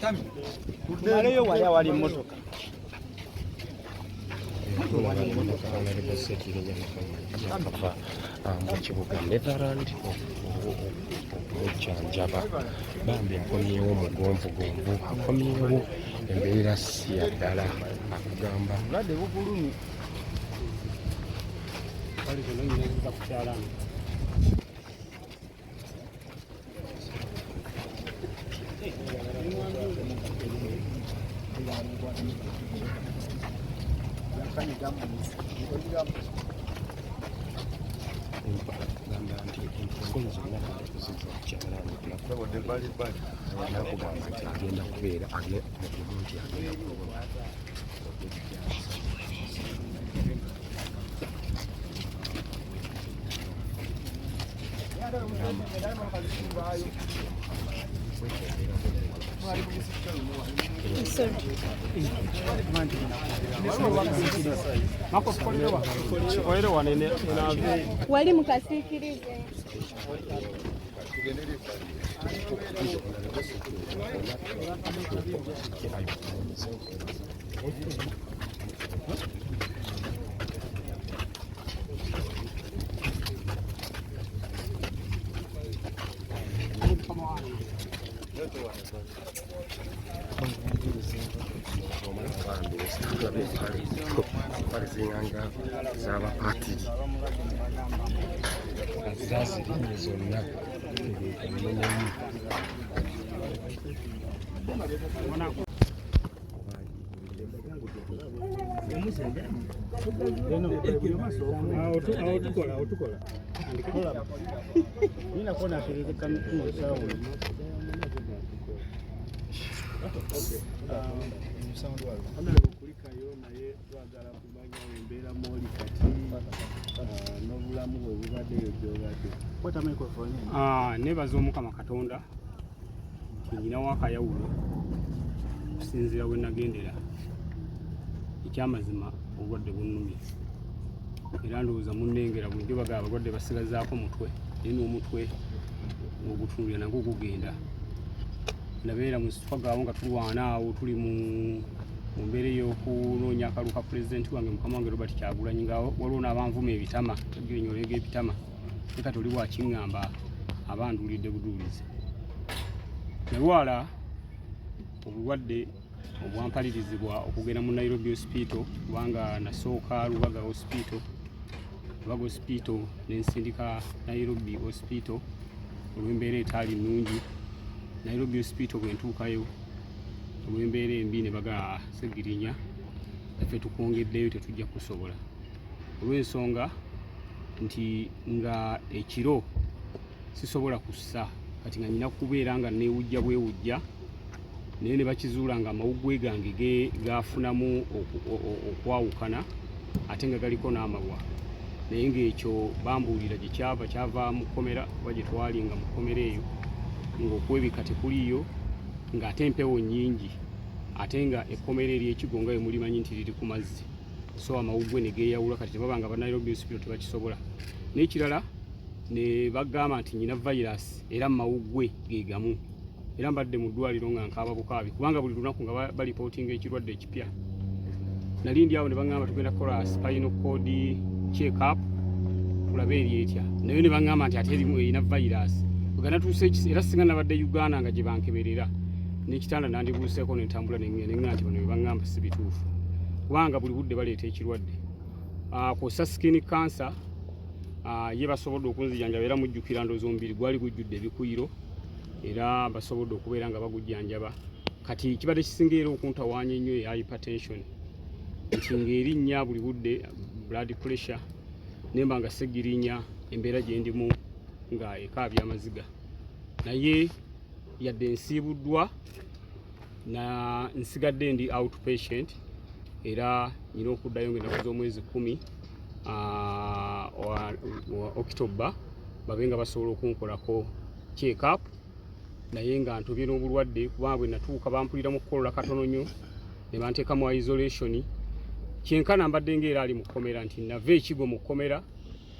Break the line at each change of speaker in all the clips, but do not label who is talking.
Tumaleyo wali awali emmotoka.
Honorable Segirinya yakava mu kibuga Netherland okujjanjaba bambi akomyewo omugonvugonvu akomyewo embeera si ya ddala akugamba
Bulwadde bugulumi. Bali kuno nyinza kukyalana.
gamba nti enfuufu zonna kuzizwa kukyalani nakugamba nti agenda kubeera mukugu nti agenda kubeera
wali mukasiikirize
Tonziikaanga z'abapatiri zazirinnye zonna emenemu
kulikayo naye twagala kumanya embeera mwoli kati n'obulamu bwe bubaddeyo gyobadde. Neebaza Omukama Katonda nti nyinawo akayawulo okusinziira we nagendera. Ekyamazima obulwadde bunnumye era ndowooza munnengera bulijjo bagaba abalwadde basigazaako mutwe naye n'omutwe ogutunuulira nagwo gugenda. Nabeera mu twagaawo nga tulwana awo tuli mu mbeera ey'okunoonya akalulu ka pulezidenti wange mukama wange Robert Kyagulanyi nga waliwo n'abanvuma ebitama Segirinya oleega ebitama eka toli bwakiŋŋamba abanduulidde buduulizi. Nalwala obulwadde obwampalirizibwa okugenda mu Nairobi hospital kubanga nasooka Lubaga hospital n'ensindika Nairobi hospital olw'embeera etaali nnungi. Nairobi hospital bwe ntuukayo olw'embeera embi ne bagaa Segirinya ffe tukwongeddeyo tetujja kusobola olw'ensonga nti nga ekiro sisobola kussa kati nga nina kubeera nga neewujja bwewujja naye ne bakizuula nga amawuggwe gange gafunamu okwawukana ate nga galiko n'amabwa naye ng'ekyo bambuulira gye kyava mu kkomera oba gye twali nga mu kkomera eyo ng'okwebika tekuliyo ng'ate empewo nnyingi ate nga ekkomera ery'Ekigo nga mulimanyi nti liri ku mazzi so amawuggwe ne geeyawula kati tebaba nga ba Nairobi hospital tebakisobola. N'ekirala ne bagamba nti nyina virus era mu mawuggwe ge gamu era mbadde mu ddwaliro nga nkaaba bukaabi kubanga buli lunaku nga balipootinga ekirwadde ekipya. Nali ndi awo ne bagamba tugenda kukola spinal cord check up tulabe eri etya naye ne bagamba nti ate erina virus tuuse era singa nabadde Uganda nga gye bankeberera n'ekitanda nandibuuseeko nentambula neŋŋenda nti bano bye si bituufu kubanga buli budde baleeta ekirwadde kwossa skin cancer ye basobodde okunzijanjaba era mujjukira ndoozi omubiri gwali gujjudde ebikuyiro era basobodde okubeera nga bagujjanjaba kati kibadde kisinga era okuntawaanya ennyo eya hypertension nti ng'erinnya buli budde blood pressure nemba nga Segirinya embeera gye ndimu nga ekaabya amaziga naye yadde nsiibuddwa na nsigadde ndi outpatient era nyina okuddayo ng'ennaku z'omwezi 10 October babe nga basobola okunkolako check up naye nga ntobye n'obulwadde kubanga bwe natuuka bampulira mu kukolola katono nnyo ne banteeka mu isolation kyenkana mbadde ng'era ali mu kkomera nti nava Ekigo mu kkomera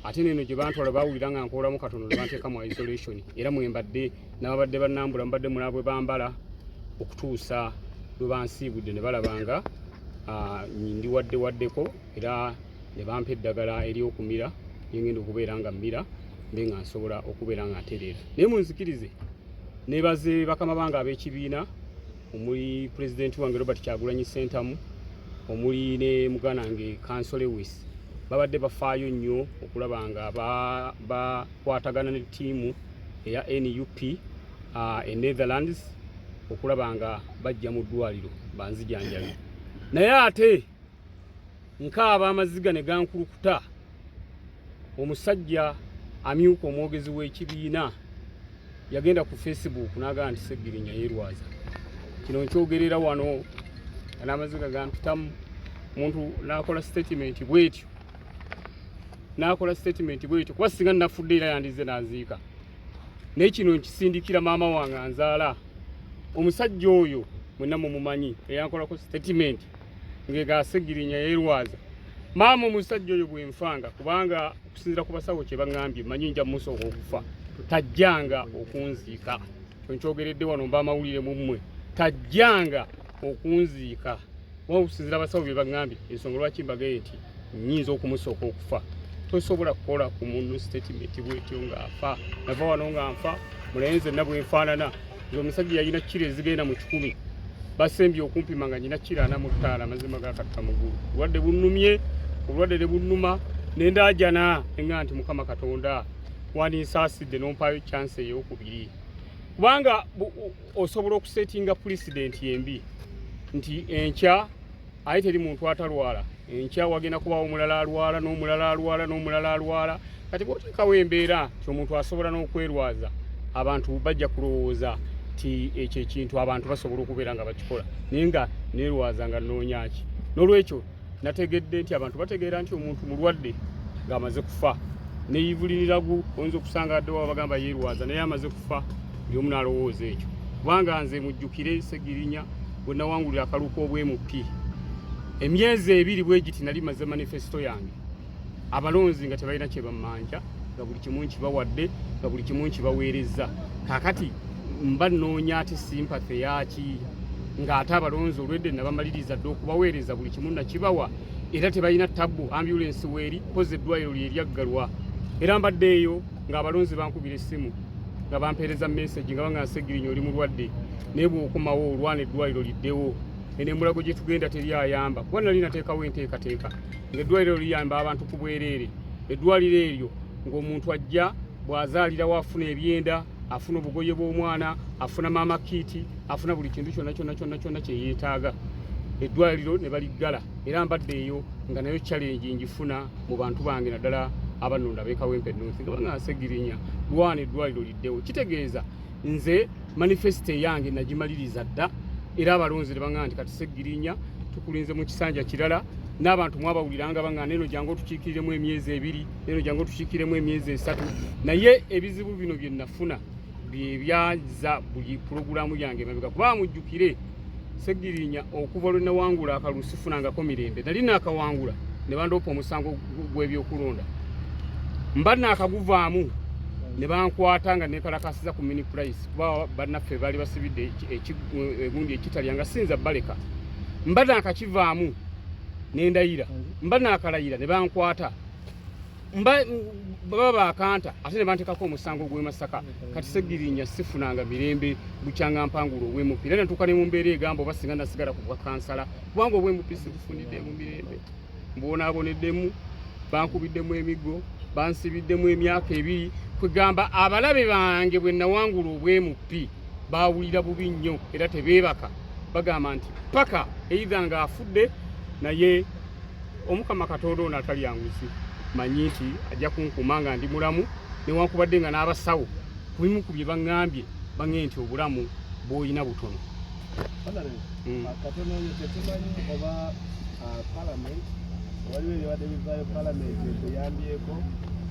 ate neno gye bantwala bawulira nga nkolamu katono ne banteeka mu isolation era mwembadde n'ababadde bannambula mbadde munaabwe bambala okutuusa lwe bansiibudde ne balabanga ndi waddeko era ne bampa eddagala ery'okumira lyengenda okubeera nga mmira mbe nga nsobola okubeera nga ntereera. Naye munzikirize nebaze bakama bange ab'ekibiina omuli pulezidenti wange Robert Kyagulanyi Ssentamu omuli ne mugana wange Council Lewis babadde bafaayo nnyo okulaba nga bakwatagana ne ttiimu eya NUP e Netherlands okulaba nga bajja mu ddwaliro banzijanjabi. Naye ate nkaaba amaziga ne gankulukuta omusajja amyuka omwogezi w'ekibiina yagenda ku Facebook n'agamba nti Segirinya yeerwaza. Kino nkyogerera wano n'amaziga gampitamu omuntu n'akola statement bw'etyo kuba singa nnafudde era yandize n'aziika. Naye kino nkisindikira maama wange anzaala omusajja oyo mwenna mumumanyi eyankolako statement ng'ega Segirinya yeerwaza. Maama omusajja oyo Bwenfanga kubanga okusinziira ku basawo kye baŋŋambye manyi nja musooka okufa tajjanga okunziika. Nkyogeredde wano mba amawulire mu mmwe tajjanga okunziika. Okusinziira abasawo bye baŋŋambye ensonga lwaki mbagaye nti nnyinza okumusooka okufa. Tosobola kukola ku muntu statement bw'etyo ng'afa. Nava wano nga nfa mulenzi nna bwenfaanana omusajja yalina kiro ezigenda mu 100 basembye okumpima nga nyina kiro 45 amazima gakatta mugulu. Obulwadde bunnumye obulwadde ne bunnuma ne ndaajana nga nti Mukama Katonda wandinsaaside n'ompaayo chance ey'okubiri kubanga osobola okusetinga pulezidenti embi nti enkya aye teri muntu atalwala. Enkya wagenda kubawo omulala alwala n'omulala alwala kati bw'oteekawo embeera nti omuntu asobola n'okwerwaza abantu bajja kulowooza ti ekyo ekintu abantu basobola okubeera nga bakikola naye nga neerwaza nga nnoonyaki. N'olwekyo nategedde nti abantu bategeera nti omuntu mulwadde ng'amaze kufa. Neyivuliniragu oyinza okusanga addewo bagamba yeerwaza naye amaze kufa buli omu n'alowooza ekyo. Kubanga nze mujjukire Segirinya bwe nawangulira akaluuka obwemupi emyezi 2 bwe giti nali maze manifesto yange abalonzi nga tebalina kye bammanja nga buli kimu nkibawadde nga buli kimu nkibaweereza. Kaakati mba nnoonya ati sympathy yaki ng'ate abalonzi olwedde nabamaliriza dde okubaweereza buli kimu nakibawa era tebalina tabbu ambulance weeri poze eddwaliro lye lyaggalwa era mbadde eyo ng'abalonzi bankubira essimu nga bampeereza message nga banga Segirinya oli mulwadde naye bw'okomawo olwana eddwaliro liddewo enemulago gye tugenda teryayamba kuba nali nateekawo enteekateeka ng'eddwaliro liyamba abantu ku bwereere. Eddwaliro eryo ng'omuntu ajja bw'azaalirawo afuna ebyenda afuna obugoye bw'omwana afuna maama kiiti afuna buli kintu kyonna kye yeetaaga. Eddwaliro ne baliggala era mbadde eyo nga nayo challenge njifuna mu bantu bange naddala abanonda beekawempe North nga banga Segirinya lwana eddwaliro liddewo. Kitegeeza nze manifesto yange nagimaliriza dda era abalonzi ne baŋŋamba nti kati Segirinya tukulinze mu kisanja kirala n'abantu mwabawuliranga baŋŋamba neno jangu otukiikiremu emyezi 2 neno jangu otukiikiremu emyezi 3 naye ebizibu bino bye nafuna bye byaza buli pulogulaamu yange emabega kuba mujjukire Segirinya okuva lwe nawangula akaluusi funangako mirembe nali naakawangula ne bandoopa omusango gw'ebyokulonda mba naakaguvaamu ne bankwata nga neekalakasiza ku mini price kuba bannaffe baali basibidde egundi ekitalya nga sinza baleka mba naakakivaamu nendayira mba naakalayira ne bankwata mba baba bakanta ate ne bantekako omusango gw'e Masaka. Kati Segirinya sifunanga mirembe bukyanga mpangulo obw'emupira natuuka ne mu mbeera egamba oba singa nasigala ku bwakansala kubanga obw'emupi sibufunidde mu mirembe mbonaaboneddemu bankubiddemu emigo bansibiddemu emyaka 2 kwegamba abalabe bange bwe nawangula obw'emupi baawulira bubi nnyo era tebeebaka bagamba nti paka either nga afudde naye Omukama Katonda ono atali yanguzi manyi nti ajja kunkuma nga ndi mulamu newankubadde nga n'abasawo kubimu ku bye baŋŋambye baŋŋe nti obulamu bw'olina butono.
Katono tetumanyi oba parliament waliwo ebibadde bivaayo parliament etuyambyeko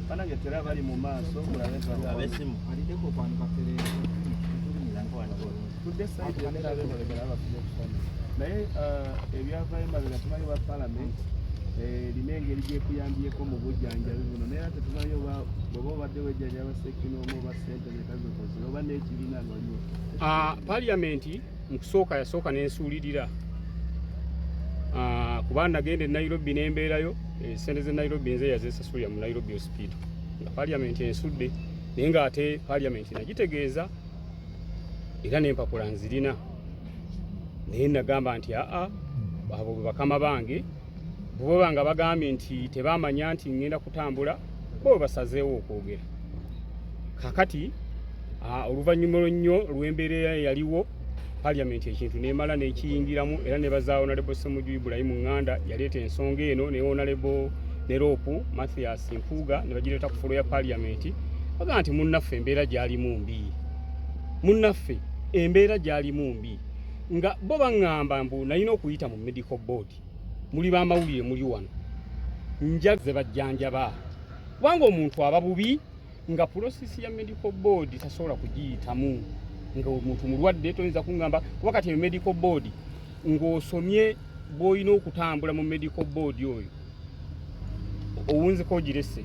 banange tera bali mu maaso abesimu alideko kwanika tudde saidi naye ebyavaayo emabega tumanyi ba parliament erina engeri gyekuyambyeko mu bujjanjabi buno naye ate tumanyi oba obadde wejjanjaba sekinomu oba sente nekazikozire oba n'ekibiina noliwo.
Parliament mukusooka yasooka nensuulirira kuba nagenda e Nairobi nembeerayo sente ze Nairobi nze yazesasulira mu Nairobi hospital nga parliament ensudde naye nga ate parliament nagitegeeza era n'empapula nzirina naye nagamba nti abo bakama bange bo banga bagambye nti tebamanya nti ngenda kutambula bo basazeewo okwogera kakati oluvannyuma nnyo lw'embeera yaliwo parliament ekintu nemala nekiyingiramu era ne bazaawo Honorable Ssemujju Ibrahim Nganda yaleeta ensonga eno ne Honorable Neropu Mathias Mpuuga ne bagireeta ku folo ya parliament baga nti munnaffe embeera gyalimu mbi munnaffe embeera gyalimu mbi nga bo baŋŋamba mbu nalina okuyita mu medical board muli bamawulire muli wano njaze bajjanjaba kubanga omuntu aba bubi nga process ya medical board tasobola kugiyitamu nga omuntu mulwadde toyinza kuŋŋamba wakati ya medical board ng'osomye bw'olina okutambula mu medical board oyo owunziko ogirese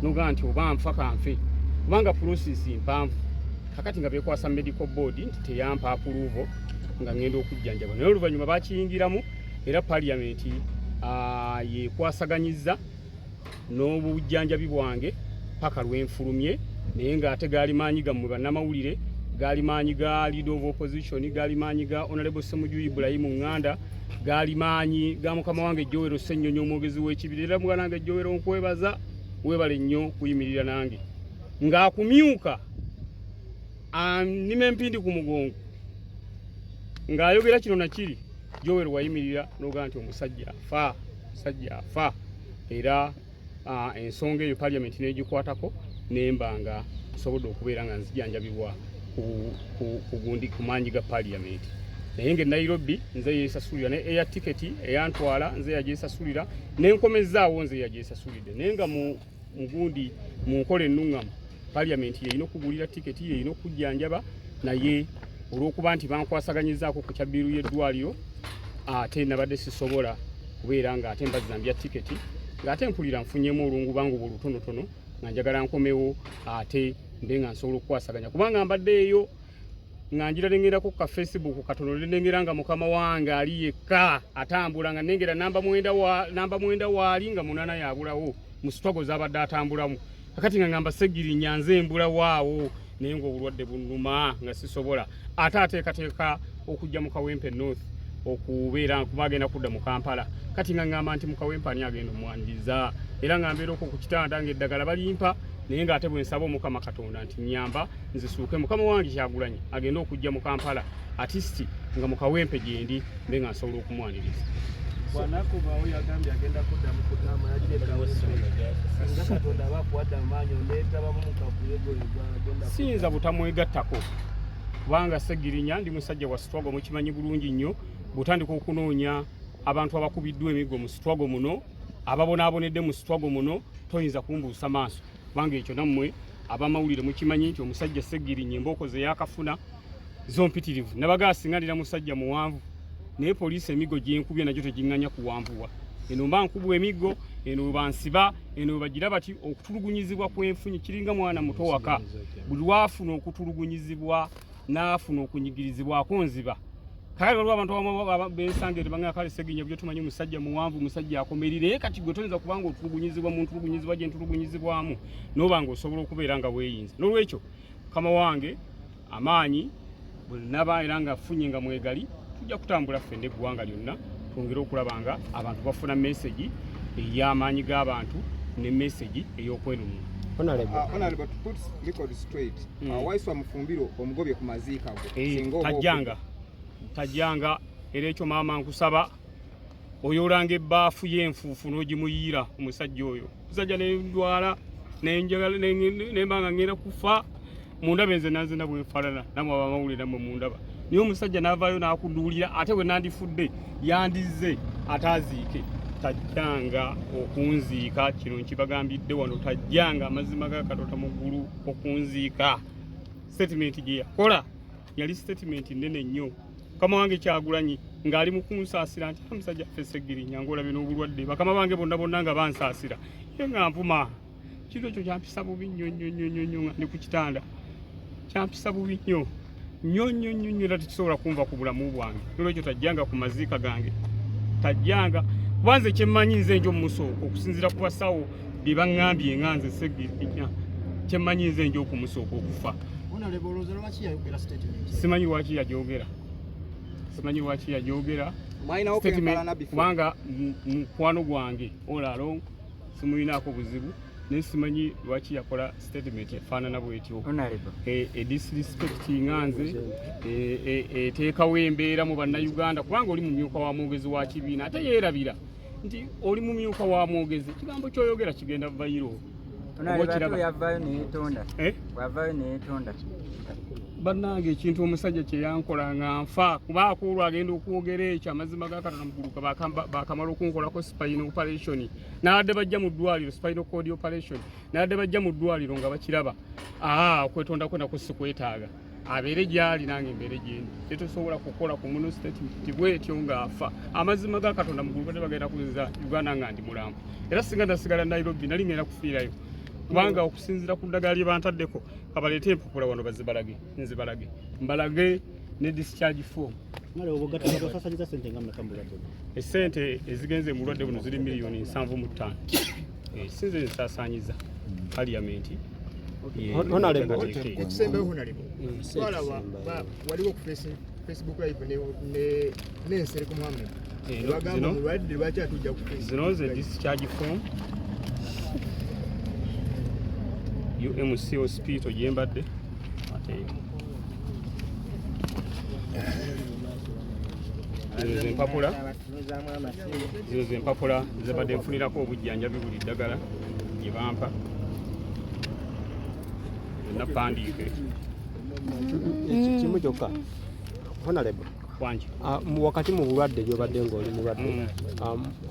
noga nti oba nfa kanfe kubanga process mpanvu kakati nga bekwasa medical board nti teyampa approval nga ngenda okujjanjaba naye oluvannyuma bakiyingiramu era parliament yekwasaganyizza n'obujjanjabi bwange paka lwenfulumye naye ng'ate gaali maanyi gammwe bannamawulire gaali maanyi ga leader of opposition gaali maanyi ga Honorable Ssemujju Ibrahim Nganda gaali maanyi ga mukama wange Joero Ssennyonyi omwogezi w'ekibira era mugana nange Joero nkwebaza webale nnyo kuyimirira nange ng'akumyuka nime empindi ku mugongo ng'ayogera kino nakiri Joero wayimirira n'ogaa nti omusajja afa era ensonga eyo parliament n'egikwatako nembanga nsobodde okubeera nga nzijanjabibwa ku maanyi ga parliament naye nga Nairobi nze yeesasulira ne air ticket eyantwala nze yageesasulira n'enkomezzaawo nze yageesasulidde naye nga mugundi mu nkola ennuŋŋamu parliament yeyina okugulira tiketi yeyina okujjanjaba naye olw'okuba nti bankwasaganyizaako ku kyabbiru y'eddwaliro ate nabadde sisobola kubeera nga ate mbazambya tiketi ng'ate mpulira nfunyemu olungu bangu bulutonotono nga njagala nkomewo ate mbe nga nsobola okukwasaganya kubanga mbadde eyo nga njira nengerako ku Facebook katono nengera nga mukama wange ali yekka atambula nga nengera namba mwenda waali nga 8 yabulawo mu struggle z'abadde atambulamu kakati nga ngamba Segirinya nze mbula waawo naye ng'obulwadde bunnuma nga sisobola ate ateekateeka okujja mu Kawempe North okubeera kubagenda kudda mu Kampala kati nga ngamba nti mu Kawempe ani agenda omwandiza era nga mbeera okwo ku kitanda ng'eddagala balimpa naye ng'ate bwe nsaba Omukama Katonda nti nyamba nzisuuke mukama wange Kyagulanyi agenda okujja mu Kampala atisti nga mu Kawempe gyendi mbe nga nsobola okumwaniriza
bwanakubawo yagambye agenda kudda mu kutama nga Katonda abakuwadde amaanyi ondeetabamu mu kakuyegolebwa agenda
siyinza butamwegattako kubanga Segirinya ndi musajja wa struggle mukimanyi bulungi nnyo butandika okunoonya abantu abakubiddwa emiggo mu struggle muno ababonaabonedde mu struggle muno toyinza kumbuusa maaso kubanga ekyo nammwe abamawulire mukimanyi nti omusajja Segirinya embooko ze yakafuna zompitirivu nabagaasinganira musajja muwanvu naye poliisi emiggo gyenkubye nagyo tegiŋŋanya kuwanvuwa eno mba nkubwa emiggo eno bansiba eno bagira bati okutulugunyizibwa kwenfunyi kiringa mwana muto waka buli lwafuna okutulugunyizibwa naafuna okunyigirizibwako nziba kale waliwo abantu bensangere banga kale Segirinya byo tumanyi musajja muwanvu musajja akomerire kati gwe toyinza kubanga otulugunyizibwa mu ntulugunyizibwa gye ntulugunyizibwamu n'obanga osobola okubeera nga weeyinza n'olwekyo kama wange amaanyi bwe naba era nga funye nga mwegali tujja kutambula ffende eggwanga lyonna twongere okulaba nga abantu bafuna message ey'amaanyi g'abantu ne message ey'okwenunula.
Honorable, to put record straight, Waiswa Mufumbiro omugobye ku maziika go
tajjanga era ekyo maama nkusaba oyolanga ebbaafu y'enfuufu n'ogimuyiira omusajja oyo musajja nendwala nenjagala nembanga ngenda kufa mundaba enze nanzena bwenfaanana namwe abamawulire namwe mundaba naye omusajja n'avaayo n'akunduulira ate bwe nandifudde yandize ataaziike tajjanga okunziika kino nkibagambidde wano tajjanga amazima ga Katonda mu ggulu okunziika statement gye yakola yali statement nnene nnyo kama wange Kyagulanyi ng'ali mu kunsaasira nti omusajja ffe Segirinya ng'olabye n'obulwadde bakama bange bonna nga bansaasira ye nga nvuma kiro ekyo kyampisa bubi nnyo nnyo nnyo nnyo nga ndi ku kitanda kyampisa bubi nnyo nnyo era tekisobola kunva ku bulamu bwange. Olwekyo tajjanga ku maziika gange, tajjanga kubanze kyemmanyi nze njo mumusooka okusinziira ku basawo bye baŋŋambye nga nze Segirinya, kyemmanyi nze njo okumusooka okufa. Simanyi lwaki yagyogera, simanyi lwaki yagyogera kubanga mukwano gwange olalo simulinaako buzibu, naye simanyi lwaki yakola statement efaanana bwetyo. Disrespect nga nze eteekawo embeera mu bannayuganda, kubanga oli mumyuka wa mwogezi wa kibiina ate yeerabira nti oli mumyuka wa mwogezi, ekigambo kyoyogera kigenda vayiro. Bannange ekintu omusajja kye yankola nga nfa, kubaako olwo agenda okwogera ekyo amazima ga Katonda muguluka bakamala okunkolako spine operation, n'abadde bajja mu ddwaliro, spinal cord operation, n'abadde bajja mu ddwaliro nga bakiraba okwetonda kwe nako si kwetaaga, abeere gy'ali nange embeere gyendi. Tetusobola kukola ku muno statement bwetyo ng'afa. Amazima ga Katonda muguluka bagenda kunziza Uganda nga ndi mulamu, era singa ndasigala Nairobi nali ngenda kufiirayo, kubanga okusinziira ku ddagala lye bantaddeko kabaleete empapula wano bazibalage, nzibalage mbalage ne discharge form. Esente ezigenze mu lwadde buno ziri $7,500,000. Sinze nsaasaanyiza Parliament.
Waliwo ku Facebook live n'ensere ku Muhammad bagamba mulwadde lwaki atujja ku
zino ze discharge form UMC hospital gyembadde ate zino zempapula zebadde nfunirako obujjanjabi buli ddagala gye bampa napandiike
kimu kyokka Honorable
wangi
wakati mu bulwadde gyobadde ng'oli mulwadde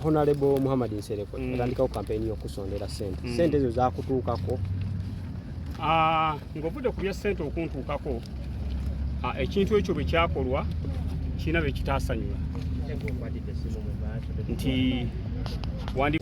Honorable Muhammad Nsereko yatandikawo kampeyini y'okusondera ssente. Ssente ezo zaakutuukako?
Ng'ovudde ku bya ssente okuntuukako, ekintu ekyo bwe kyakolwa kirina bye kitaasanyula nti wandi